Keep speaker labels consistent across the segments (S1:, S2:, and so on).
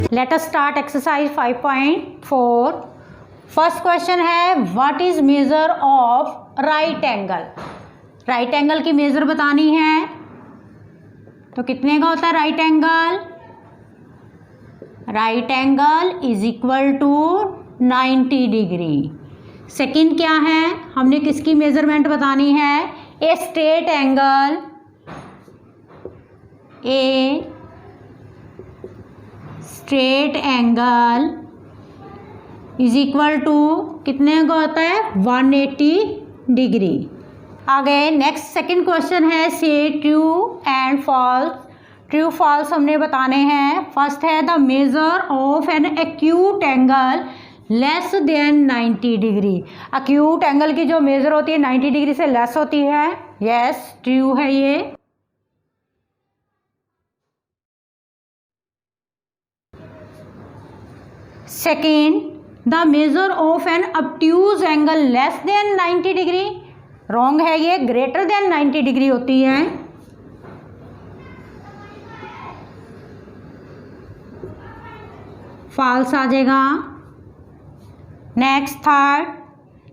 S1: Let us start exercise 5.4. First question है what is measure of right angle. Right angle की measure बतानी है, तो कितने का होता है right angle? Right angle is equal to 90 degree. Second क्या है, हमने किसकी मेजरमेंट बतानी है? A straight angle, a straight angle is equal to कितने का होता है? 180 डिग्री। आगे नेक्स्ट सेकंड क्वेश्चन है से true and false. True false हमने बताने हैं। फर्स्ट है the measure of an acute angle less than 90 degree. Acute angle की जो मेजर होती है 90 डिग्री से लेस होती है। यस, ट्रू है ये। Second, the measure of an obtuse angle less than 90 degree. Wrong है ये, ग्रेटर देन 90 डिग्री होती है। फॉल्स आ जाएगा। Next third,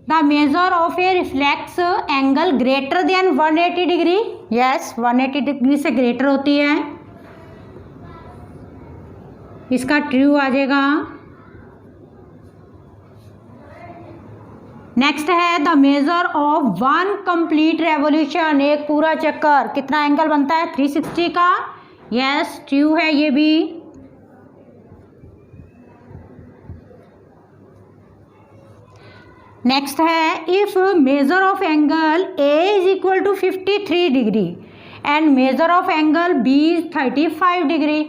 S1: the measure of A reflex angle greater than 180 degree. Yes, 180 degree से ग्रेटर होती है, इसका ट्रू आ जाएगा। नेक्स्ट है the measure of one complete revolution. एक पूरा चक्कर कितना एंगल बनता है? 360 का। यस, ट्रू है ये भी। नेक्स्ट है if measure of angle A is equal to 53 degree and measure of angle B is 35 degree,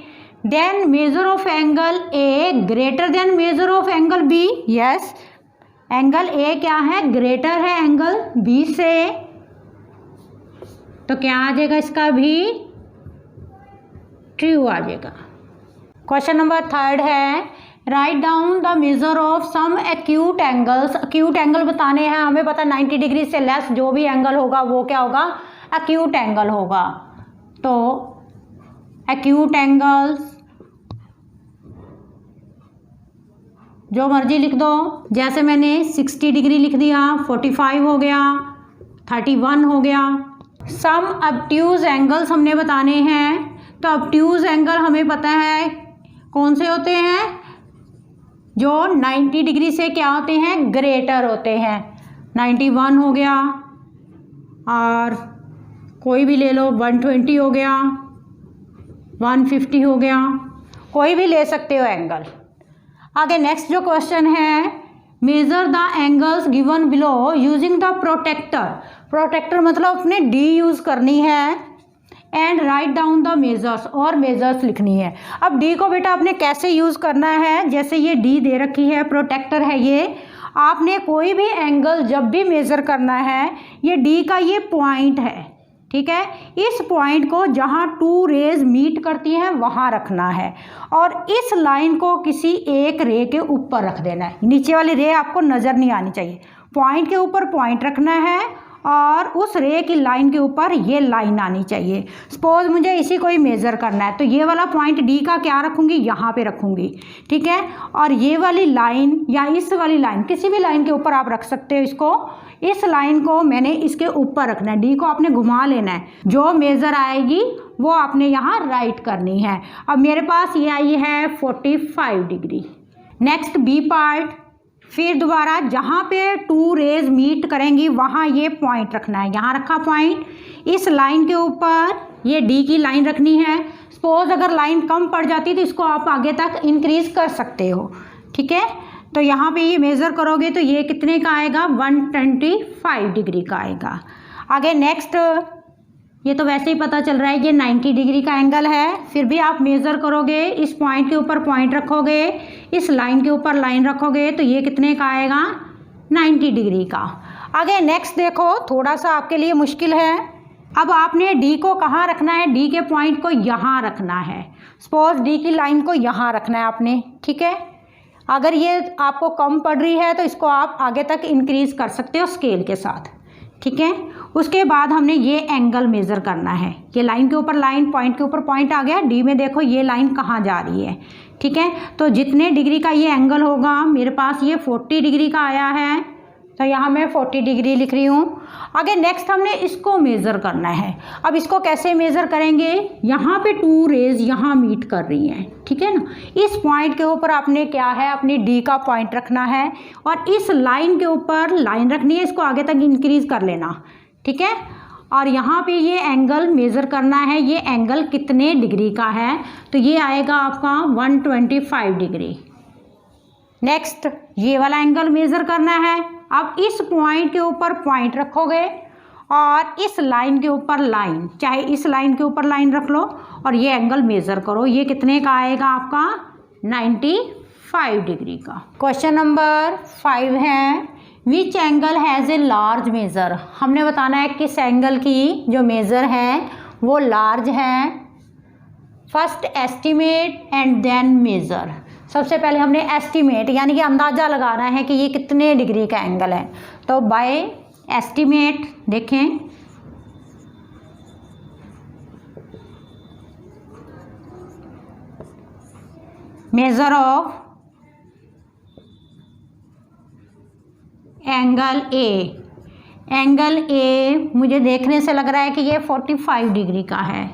S1: then measure of angle A greater than measure of angle B. Yes, angle A क्या है? Greater है angle B से, तो क्या आ जाएगा इसका भी? ट्रू आ जाएगा। क्वेश्चन नंबर थर्ड है write down the measure of some acute angles. Acute angle बताने हैं, हमें पता है 90 डिग्री से लेस जो भी एंगल होगा वो क्या होगा? एक्यूट एंगल होगा। तो एक्यूट एंगल्स जो मर्जी लिख दो, जैसे मैंने 60 डिग्री लिख दिया, 45 हो गया, 31 हो गया। सम ऑब्ट्यूज एंगल्स हमने बताने हैं, तो ऑब्ट्यूज एंगल हमें पता है कौन से होते हैं? जो 90 डिग्री से क्या होते हैं? ग्रेटर होते हैं। 91 हो गया, और कोई भी ले लो, 120 हो गया, 150 हो गया, कोई भी ले सकते हो एंगल। आगे नेक्स्ट जो क्वेश्चन है measure the angles given below using the protractor. Protractor मतलब अपने डी यूज़ करनी है and write down the measures, और मेजर्स लिखनी है। अब डी को बेटा आपने कैसे यूज़ करना है? जैसे ये डी दे रखी है, प्रोटेक्टर है ये, आपने कोई भी एंगल जब भी मेज़र करना है, ये डी का ये पॉइंट है, ठीक है। इस पॉइंट को जहाँ टू रेज मीट करती हैं वहाँ रखना है, और इस लाइन को किसी एक रे के ऊपर रख देना है। नीचे वाली रे आपको नज़र नहीं आनी चाहिए। पॉइंट के ऊपर पॉइंट रखना है, और उस रे की लाइन के ऊपर ये लाइन आनी चाहिए। सपोज मुझे इसी को ही मेज़र करना है, तो ये वाला पॉइंट डी का क्या रखूँगी? यहाँ पे रखूँगी, ठीक है। और ये वाली लाइन या इस वाली लाइन, किसी भी लाइन के ऊपर आप रख सकते हो इसको। इस लाइन को मैंने इसके ऊपर रखना है, डी को आपने घुमा लेना है, जो मेज़र आएगी वो आपने यहाँ राइट करनी है। अब मेरे पास ये आई है 45 डिग्री। नेक्स्ट बी पार्ट, फिर दोबारा जहाँ पे टू रेज मीट करेंगी वहाँ ये पॉइंट रखना है। यहाँ रखा पॉइंट, इस लाइन के ऊपर ये डी की लाइन रखनी है। सपोज अगर लाइन कम पड़ जाती तो इसको आप आगे तक इंक्रीज कर सकते हो, ठीक है। तो यहाँ पे ये मेज़र करोगे तो ये कितने का आएगा? 125 डिग्री का आएगा। आगे नेक्स्ट, ये तो वैसे ही पता चल रहा है ये 90 डिग्री का एंगल है, फिर भी आप मेज़र करोगे, इस पॉइंट के ऊपर पॉइंट रखोगे, इस लाइन के ऊपर लाइन रखोगे तो ये कितने का आएगा, 90 डिग्री का। आगे नेक्स्ट देखो, थोड़ा सा आपके लिए मुश्किल है। अब आपने डी को कहाँ रखना है, डी के पॉइंट को यहाँ रखना है। सपोज डी की लाइन को यहाँ रखना है आपने, ठीक है। अगर ये आपको कम पड़ रही है तो इसको आप आगे तक इंक्रीज कर सकते हो स्केल के साथ, ठीक है। उसके बाद हमने ये एंगल मेज़र करना है। ये लाइन के ऊपर लाइन, पॉइंट के ऊपर पॉइंट आ गया, डी में देखो ये लाइन कहाँ जा रही है, ठीक है। तो जितने डिग्री का ये एंगल होगा, मेरे पास ये 40 डिग्री का आया है, तो यहाँ मैं 40 डिग्री लिख रही हूँ। आगे नेक्स्ट हमने इसको मेज़र करना है। अब इसको कैसे मेज़र करेंगे, यहाँ पे 2 रेज यहाँ मीट कर रही हैं, ठीक है ना। इस पॉइंट के ऊपर आपने क्या है, अपनी डी का पॉइंट रखना है और इस लाइन के ऊपर लाइन रखनी है, इसको आगे तक इंक्रीज कर लेना, ठीक है। और यहाँ पे ये एंगल मेज़र करना है, ये एंगल कितने डिग्री का है, तो ये आएगा आपका 125 डिग्री। नेक्स्ट ये वाला एंगल मेज़र करना है। अब इस पॉइंट के ऊपर पॉइंट रखोगे और इस लाइन के ऊपर लाइन, चाहे इस लाइन के ऊपर लाइन रख लो और ये एंगल मेज़र करो, ये कितने का आएगा आपका, 95 डिग्री का। क्वेश्चन नंबर 5 है, which angle has a large measure. हमने बताना है किस एंगल की जो मेज़र है वो लार्ज है। First estimate and then measure. सबसे पहले हमने एस्टिमेट यानी कि अंदाज़ा लगाना है कि ये कितने डिग्री का एंगल है। तो बाय एस्टिमेट देखें, measure of angle A. Angle ए मुझे देखने से लग रहा है कि ये 45 डिग्री का है।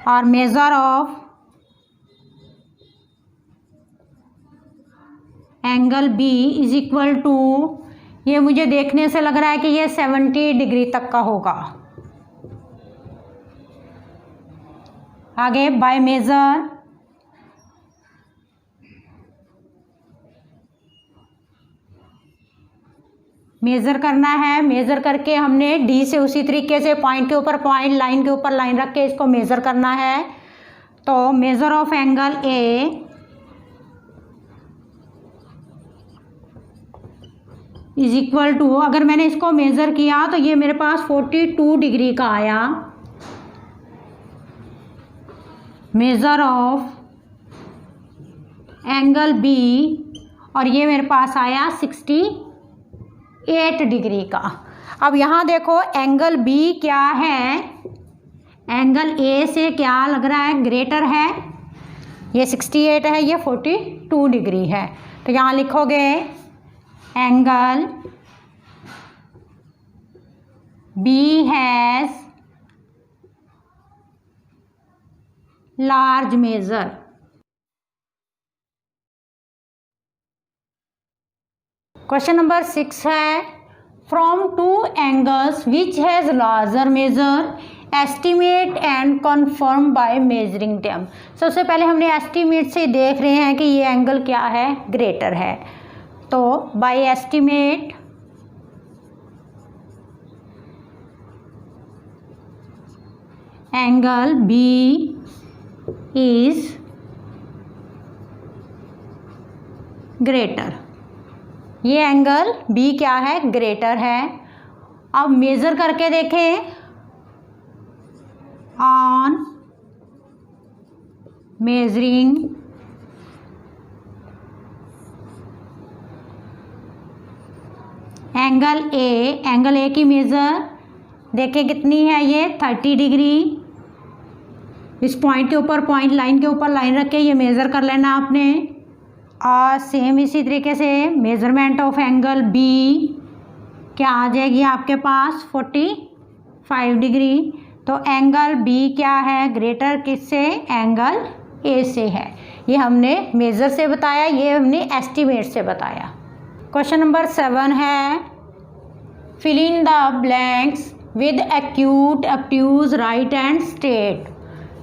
S1: और measure of angle B is equal to, ये मुझे देखने से लग रहा है कि ये 70 डिग्री तक का होगा। आगे बाय मेज़र, मेज़र करना है। मेज़र करके हमने डी से उसी तरीके से पॉइंट के ऊपर पॉइंट, लाइन के ऊपर लाइन रख के इसको मेज़र करना है। तो measure of angle A is equal to, अगर मैंने इसको मेज़र किया तो ये मेरे पास 42 डिग्री का आया। मेज़र ऑफ एंगल बी, और ये मेरे पास आया 68 डिग्री का। अब यहाँ देखो एंगल बी क्या है, एंगल ए से क्या लग रहा है, ग्रेटर है। ये 68 है, ये 42 डिग्री है। तो यहाँ लिखोगे angle B has large measure. Question number 6 है, from 2 angles which has larger measure, estimate and confirm by measuring them. सबसे पहले हमने एस्टिमेट से देख रहे हैं कि ये एंगल क्या है, ग्रेटर है। तो by estimate angle B is greater. ये एंगल बी क्या है, ग्रेटर है। अब मेज़र करके देखें, on measuring angle A, angle A की मेज़र देखें कितनी है, ये 30 डिग्री। इस पॉइंट के ऊपर पॉइंट, लाइन के ऊपर लाइन रख के ये मेज़र कर लेना आपने। और सेम इसी तरीके से मेज़रमेंट ऑफ एंगल बी क्या आ जाएगी आपके पास, 45 डिग्री। तो एंगल बी क्या है, ग्रेटर किससे, एंगल ए से है। ये हमने मेज़र से बताया, ये हमने एस्टिमेट से बताया। क्वेश्चन नंबर 7 है, fill in the blanks with acute, obtuse, right and straight.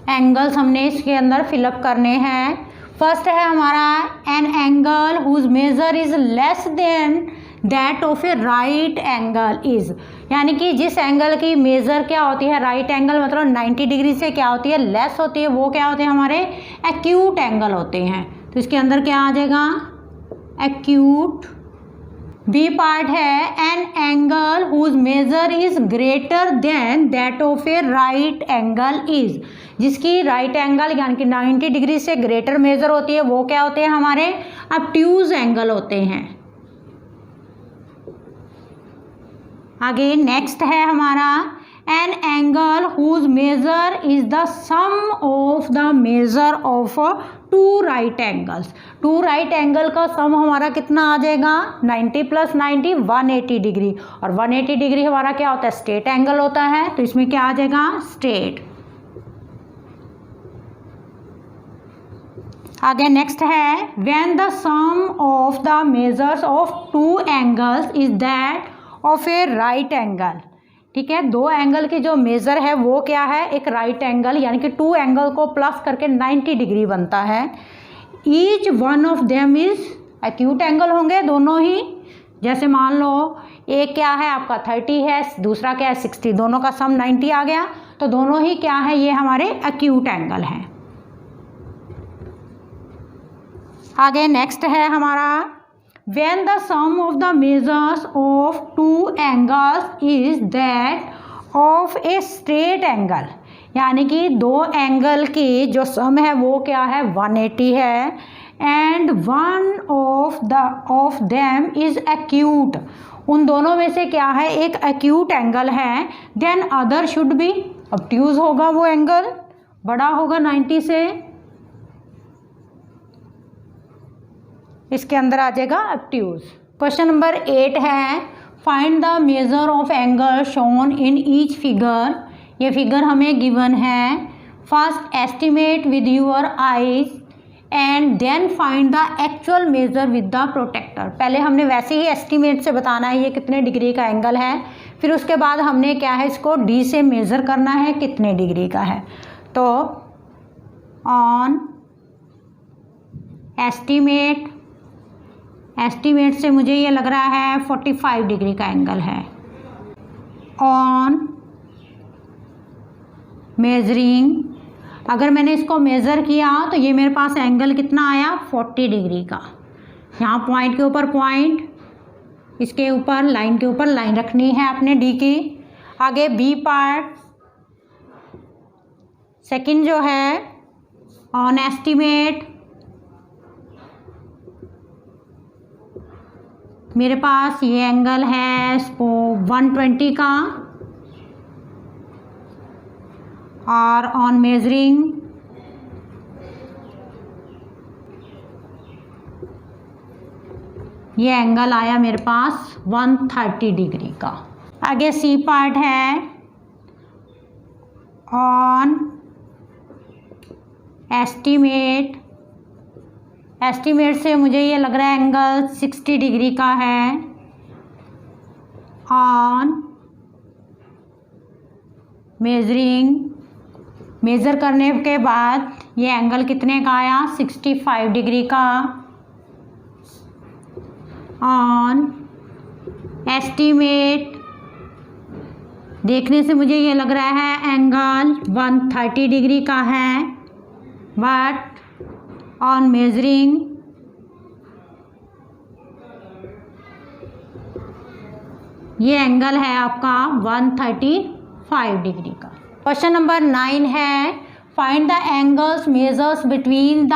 S1: Angles हमने इसके अंदर फिलअप करने हैं। फर्स्ट है हमारा an angle whose measure is less than that of a right angle is, यानी कि जिस एंगल की मेज़र क्या होती है, राइट एंगल मतलब 90 डिग्री से क्या होती है, लेस होती है, वो क्या होते हैं हमारे एक्यूट एंगल होते हैं। तो इसके अंदर क्या आ जाएगा, एक्यूट। बी पार्ट है an angle whose measure is greater than that of a right angle is, जिसकी राइट एंगल यानी कि 90 डिग्री से ग्रेटर मेजर होती है वो क्या होते हैं हमारे ऑब्ट्यूज एंगल होते हैं। आगे नेक्स्ट है हमारा an angle whose measure is the sum of the measure of two right angles. Two right angle का सम हमारा कितना आ जाएगा, 90 + 90 180 डिग्री, और 180 डिग्री हमारा क्या होता है, स्ट्रेट एंगल होता है, तो इसमें क्या आ जाएगा, स्ट्रेट। आगे नेक्स्ट है when the sum of the measures of two angles is that of a right angle. ठीक है, दो एंगल की जो मेज़र है वो क्या है, एक राइट एंगल, यानी कि टू एंगल को प्लस करके 90 डिग्री बनता है। Each one of them is acute angle होंगे दोनों ही, जैसे मान लो एक क्या है आपका 30 है, दूसरा क्या है 60, दोनों का सम 90 आ गया, तो दोनों ही क्या है, ये हमारे एक्यूट एंगल हैं। आगे नेक्स्ट है हमारा when the sum of the measures of two angles is that of a straight angle, यानी कि दो एंगल की जो सम है वो क्या है 180 है, and one of them is acute, उन दोनों में से क्या है एक एक्यूट एंगल है, then other should be obtuse होगा, वो एंगल बड़ा होगा 90 से, इसके अंदर आ जाएगा ऑब्ट्यूज। क्वेश्चन नंबर 8 है find the measure of angle shown in each figure. ये फिगर हमें गिवन है, first estimate with your eyes and then find the actual measure with the protractor. पहले हमने वैसे ही एस्टिमेट से बताना है ये कितने डिग्री का एंगल है, फिर उसके बाद हमने क्या है इसको डी से मेज़र करना है कितने डिग्री का है। तो ऑन एस्टीमेट से मुझे ये लग रहा है 45 डिग्री का एंगल है। ऑन मेजरिंग, अगर मैंने इसको मेज़र किया तो ये मेरे पास एंगल कितना आया 40 डिग्री का। यहाँ पॉइंट के ऊपर पॉइंट, इसके ऊपर लाइन के ऊपर लाइन रखनी है अपने डी की। आगे बी पार्ट सेकंड जो है ऑन एस्टीमेट, मेरे पास ये एंगल है 120 का, और ऑन मेजरिंग ये एंगल आया मेरे पास 130 डिग्री का। आगे सी पार्ट है ऑन एस्टीमेट से मुझे ये लग रहा है एंगल 60 डिग्री का है। ऑन मेजरिंग, मेज़र करने के बाद ये एंगल कितने का आया 65 डिग्री का। ऑन एस्टीमेट देखने से मुझे ये लग रहा है एंगल 130 डिग्री का है, बट ऑन मेजरिंग ये एंगल है आपका 135 डिग्री का। क्वेश्चन नंबर 9 है find the angles measures between the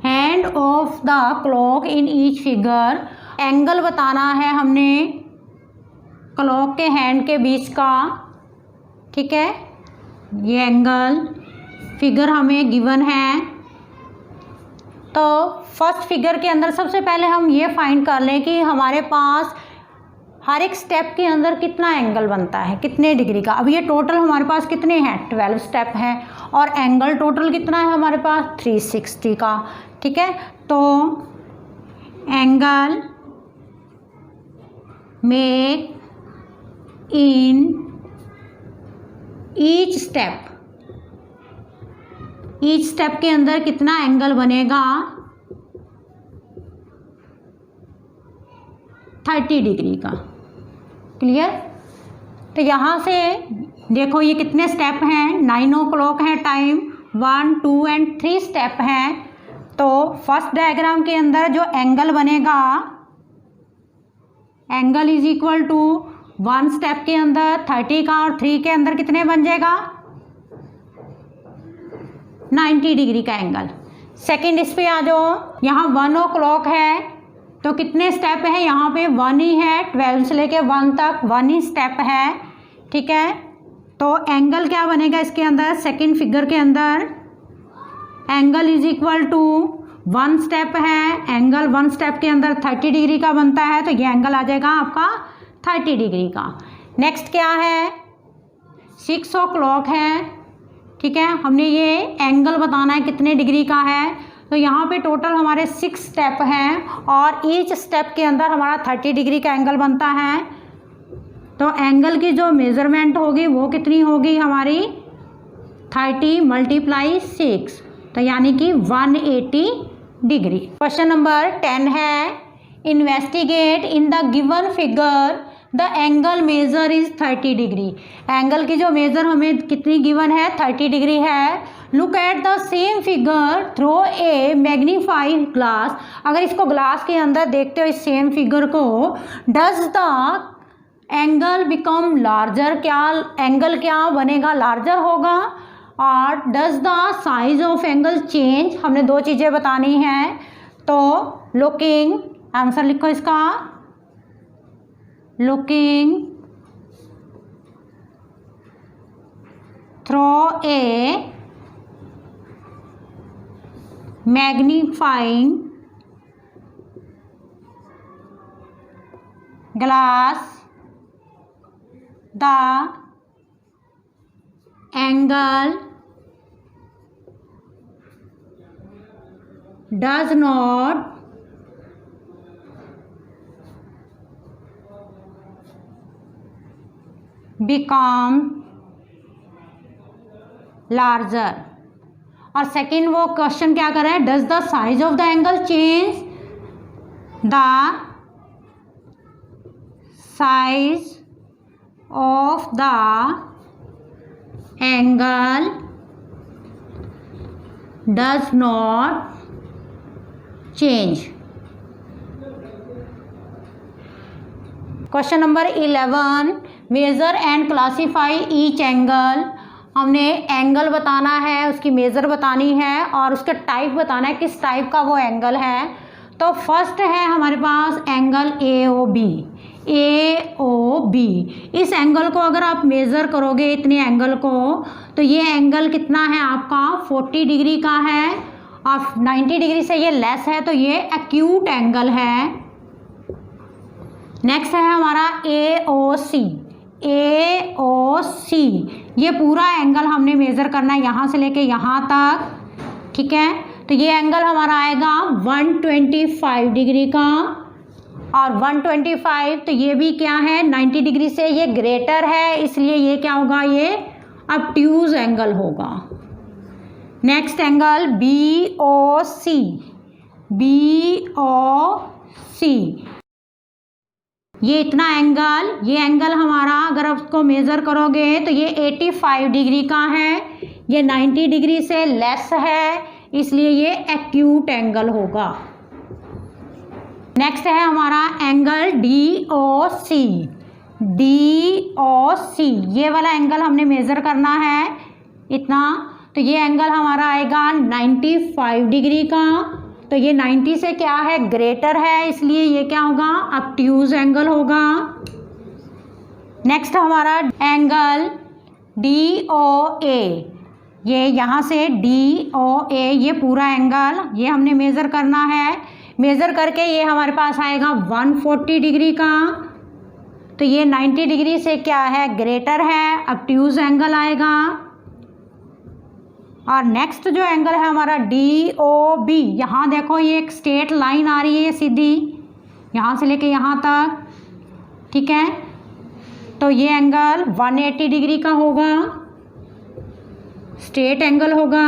S1: hand of the clock in each figure. Angle बताना है हमने क्लॉक के हैंड के बीच का, ठीक है, ये एंगल फिगर हमें गिवन है। तो फर्स्ट फिगर के अंदर सबसे पहले हम ये फाइंड कर लें कि हमारे पास हर एक स्टेप के अंदर कितना एंगल बनता है, कितने डिग्री का। अब ये टोटल हमारे पास कितने हैं 12 स्टेप हैं, और एंगल टोटल कितना है हमारे पास 360 का, ठीक है। तो angle make in each step के अंदर कितना एंगल बनेगा 30 डिग्री का। क्लियर? तो यहाँ से देखो ये कितने स्टेप हैं, 9 o'clock है टाइम, 1 2 and 3 स्टेप हैं। तो फर्स्ट डायग्राम के अंदर जो एंगल बनेगा, angle is equal to 1 step के अंदर 30 का और 3 के अंदर कितने बन जाएगा, 90 डिग्री का एंगल। सेकंड इस पे आ जाओ, यहाँ 1 o'clock है तो कितने स्टेप है, यहाँ पे 1 ही है, 12 से लेके 1 तक 1 ही स्टेप है। ठीक है, तो एंगल क्या बनेगा इसके अंदर, सेकंड फिगर के अंदर angle is equal to 1 step है, एंगल 1 स्टेप के अंदर 30 डिग्री का बनता है, तो ये एंगल आ जाएगा आपका 30 डिग्री का। नेक्स्ट क्या है, 6 o'clock है। ठीक है, हमने ये एंगल बताना है कितने डिग्री का है, तो यहाँ पे टोटल हमारे 6 स्टेप हैं और ईच स्टेप के अंदर हमारा 30 डिग्री का एंगल बनता है। तो एंगल की जो मेज़रमेंट होगी वो कितनी होगी हमारी, 30 × 6, तो यानी कि 180 डिग्री। क्वेश्चन नंबर 10 है, investigate in the given figure the angle measure is 30 degree. Angle की जो मेजर हमें कितनी गिवन है, 30 डिग्री है। Look at the same figure through a magnifying glass. अगर इसको ग्लास के अंदर देखते हो इस सेम फिगर को, does the angle become larger, क्या एंगल क्या बनेगा, लार्जर होगा। और does the size of angle change, हमने 2 चीज़ें बतानी हैं। तो लुकिंग, आंसर लिखो इसका, looking through a magnifying glass, the angle does not become larger। और सेकेंड वो क्वेश्चन क्या कर रहा है, does the size of the angle change, the size of the angle does not change. Question number 11, measure and classify each angle. हमने angle बताना है, उसकी मेज़र बतानी है और उसका टाइप बताना है, किस टाइप का वो एंगल है। तो फर्स्ट है हमारे पास एंगल AOB। इस एंगल को अगर आप मेज़र करोगे, इतने एंगल को, तो ये एंगल कितना है आपका, 40 डिग्री का है और 90 डिग्री से ये लेस है, तो ये एक्यूट एंगल है। नेक्स्ट है हमारा AOC। ये पूरा एंगल हमने मेज़र करना है यहाँ से लेके यहाँ तक। ठीक है, तो ये एंगल हमारा आएगा 125 डिग्री का और 125, तो ये भी क्या है, 90 डिग्री से ये ग्रेटर है, इसलिए ये क्या होगा, ये ऑब्ट्यूज एंगल होगा। Next angle BOC। ये इतना एंगल, ये एंगल हमारा अगर आप उसको मेज़र करोगे तो ये 85 डिग्री का है, ये 90 डिग्री से लेस है, इसलिए ये एक्यूट एंगल होगा। नेक्स्ट है हमारा एंगल DOC। ये वाला एंगल हमने मेज़र करना है इतना, तो ये एंगल हमारा आएगा 95 डिग्री का, तो ये 90 से क्या है, ग्रेटर है, इसलिए ये क्या होगा, ऑब्ट्यूज एंगल होगा। नेक्स्ट हमारा एंगल DOA। ये यहाँ से DOA, ये पूरा एंगल ये हमने मेज़र करना है, मेज़र करके ये हमारे पास आएगा 140 डिग्री का, तो ये 90 डिग्री से क्या है, ग्रेटर है, ऑब्ट्यूज एंगल आएगा। और नेक्स्ट जो एंगल है हमारा DOB, यहाँ देखो ये एक स्ट्रेट लाइन आ रही है सीधी, यहाँ से लेके यहाँ तक। ठीक है, तो ये एंगल 180 डिग्री का होगा, स्ट्रेट एंगल होगा।